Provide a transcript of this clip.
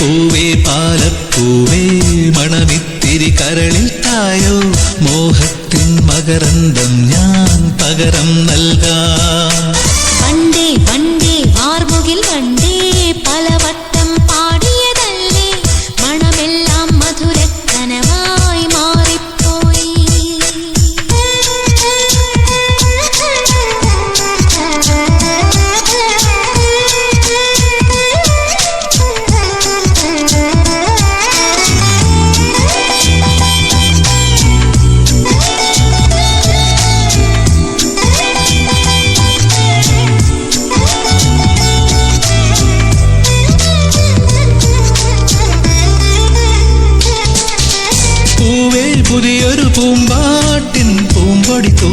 പൂവേ പാലപ്പൂവേ മണമിത്തിരി കരളിൽ തായോ മോഹത്തിൻ മകരന്തം ഞാൻ പകരം നൽകാം. പണ്ടേ പണ്ടേ വാർമുകിൽ വണ്ടേ പലവട്ടം പാടിയതല്ലേ മണമെല്ലാം മധുരക്കനവായി മാറിപ്പോയി. പുതിയൊരു പൂമ്പാട്ടിൻ പൂമ്പൊടി തൂ